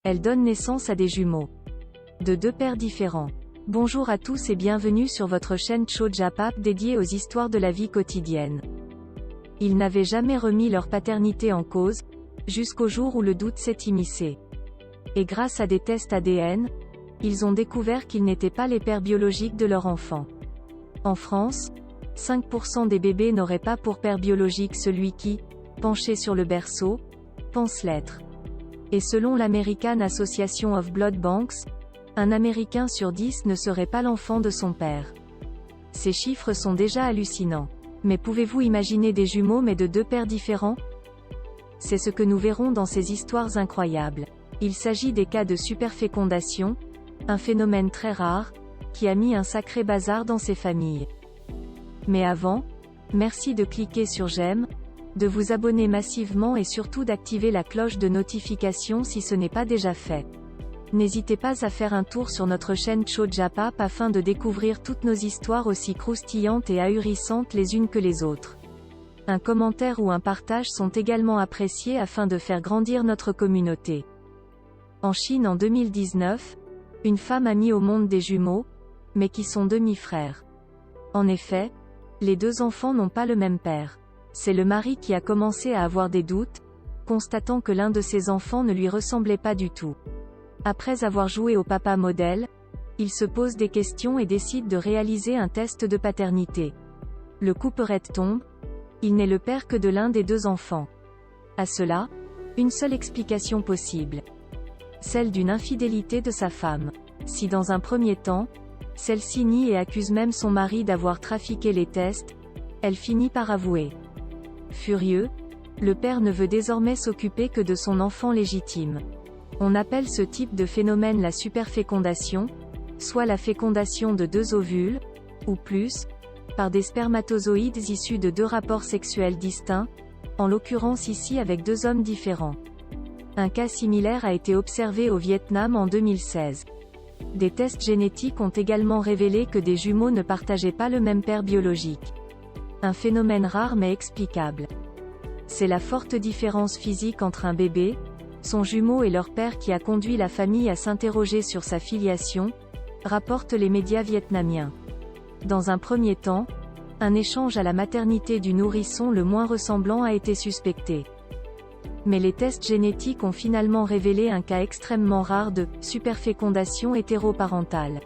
Elle donne naissance à des jumeaux. De deux pères différents. Bonjour à tous et bienvenue sur votre chaîne Chojapap dédiée aux histoires de la vie quotidienne. Ils n'avaient jamais remis leur paternité en cause, jusqu'au jour où le doute s'est immiscé. Et grâce à des tests ADN, ils ont découvert qu'ils n'étaient pas les pères biologiques de leur enfant. En France, 5% des bébés n'auraient pas pour père biologique celui qui, penché sur le berceau, pense l'être. Et selon l'American Association of Blood Banks, un Américain sur 10 ne serait pas l'enfant de son père. Ces chiffres sont déjà hallucinants. Mais pouvez-vous imaginer des jumeaux mais de deux pères différents? C'est ce que nous verrons dans ces histoires incroyables. Il s'agit des cas de superfécondation, un phénomène très rare, qui a mis un sacré bazar dans ces familles. Mais avant, merci de cliquer sur j'aime, de vous abonner massivement et surtout d'activer la cloche de notification si ce n'est pas déjà fait. N'hésitez pas à faire un tour sur notre chaîne Chojapap afin de découvrir toutes nos histoires aussi croustillantes et ahurissantes les unes que les autres. Un commentaire ou un partage sont également appréciés afin de faire grandir notre communauté. En Chine en 2019, une femme a mis au monde des jumeaux, mais qui sont demi-frères. En effet, les deux enfants n'ont pas le même père. C'est le mari qui a commencé à avoir des doutes, constatant que l'un de ses enfants ne lui ressemblait pas du tout. Après avoir joué au papa modèle, il se pose des questions et décide de réaliser un test de paternité. Le coup tombe, il n'est le père que de l'un des deux enfants. À cela, une seule explication possible. Celle d'une infidélité de sa femme. Si dans un premier temps, celle-ci nie et accuse même son mari d'avoir trafiqué les tests, elle finit par avouer. Furieux, le père ne veut désormais s'occuper que de son enfant légitime. On appelle ce type de phénomène la superfécondation, soit la fécondation de deux ovules, ou plus, par des spermatozoïdes issus de deux rapports sexuels distincts, en l'occurrence ici avec deux hommes différents. Un cas similaire a été observé au Vietnam en 2016. Des tests génétiques ont également révélé que des jumeaux ne partageaient pas le même père biologique. Un phénomène rare mais explicable. C'est la forte différence physique entre un bébé, son jumeau et leur père qui a conduit la famille à s'interroger sur sa filiation, rapportent les médias vietnamiens. Dans un premier temps, un échange à la maternité du nourrisson le moins ressemblant a été suspecté. Mais les tests génétiques ont finalement révélé un cas extrêmement rare de superfécondation hétéroparentale.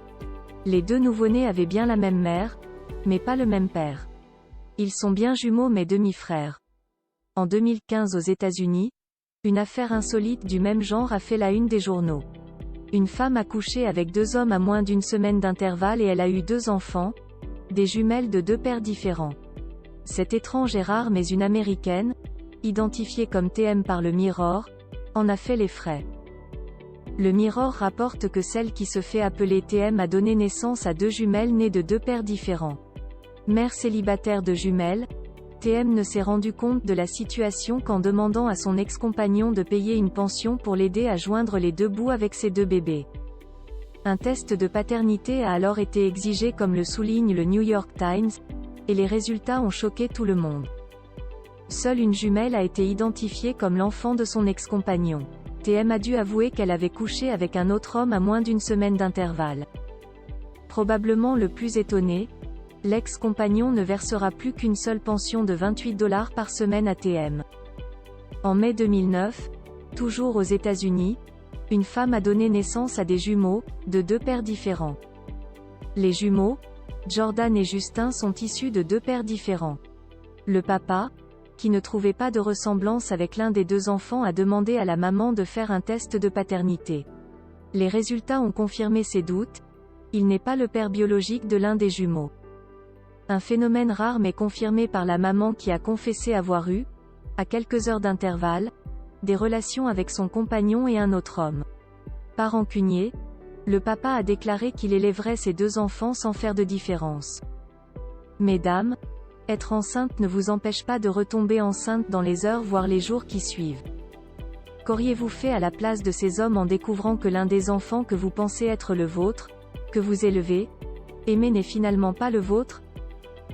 Les deux nouveau-nés avaient bien la même mère, mais pas le même père. Ils sont bien jumeaux mais demi-frères. En 2015 aux États-Unis, une affaire insolite du même genre a fait la une des journaux. Une femme a couché avec deux hommes à moins d'une semaine d'intervalle et elle a eu deux enfants, des jumelles de deux pères différents. C'est étrange et rare mais une Américaine, identifiée comme TM par le Mirror, en a fait les frais. Le Mirror rapporte que celle qui se fait appeler TM a donné naissance à deux jumelles nées de deux pères différents. Mère célibataire de jumelles, TM ne s'est rendu compte de la situation qu'en demandant à son ex-compagnon de payer une pension pour l'aider à joindre les deux bouts avec ses deux bébés. Un test de paternité a alors été exigé comme le souligne le New York Times, et les résultats ont choqué tout le monde. Seule une jumelle a été identifiée comme l'enfant de son ex-compagnon. TM a dû avouer qu'elle avait couché avec un autre homme à moins d'une semaine d'intervalle. Probablement le plus étonné, l'ex-compagnon ne versera plus qu'une seule pension de $28 par semaine à TM. En mai 2009, toujours aux États-Unis, une femme a donné naissance à des jumeaux, de deux pères différents. Les jumeaux, Jordan et Justin sont issus de deux pères différents. Le papa, qui ne trouvait pas de ressemblance avec l'un des deux enfants, a demandé à la maman de faire un test de paternité. Les résultats ont confirmé ses doutes, il n'est pas le père biologique de l'un des jumeaux. Un phénomène rare mais confirmé par la maman qui a confessé avoir eu, à quelques heures d'intervalle, des relations avec son compagnon et un autre homme. Pas rancunier, le papa a déclaré qu'il élèverait ses deux enfants sans faire de différence. Mesdames, être enceinte ne vous empêche pas de retomber enceinte dans les heures voire les jours qui suivent. Qu'auriez-vous fait à la place de ces hommes en découvrant que l'un des enfants que vous pensez être le vôtre, que vous élevez, aimez n'est finalement pas le vôtre?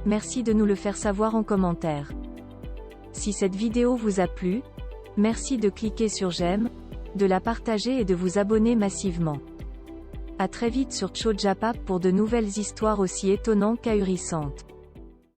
Merci de nous le faire savoir en commentaire. Si cette vidéo vous a plu, merci de cliquer sur j'aime, de la partager et de vous abonner massivement. À très vite sur Chojapap pour de nouvelles histoires aussi étonnantes qu'ahurissantes.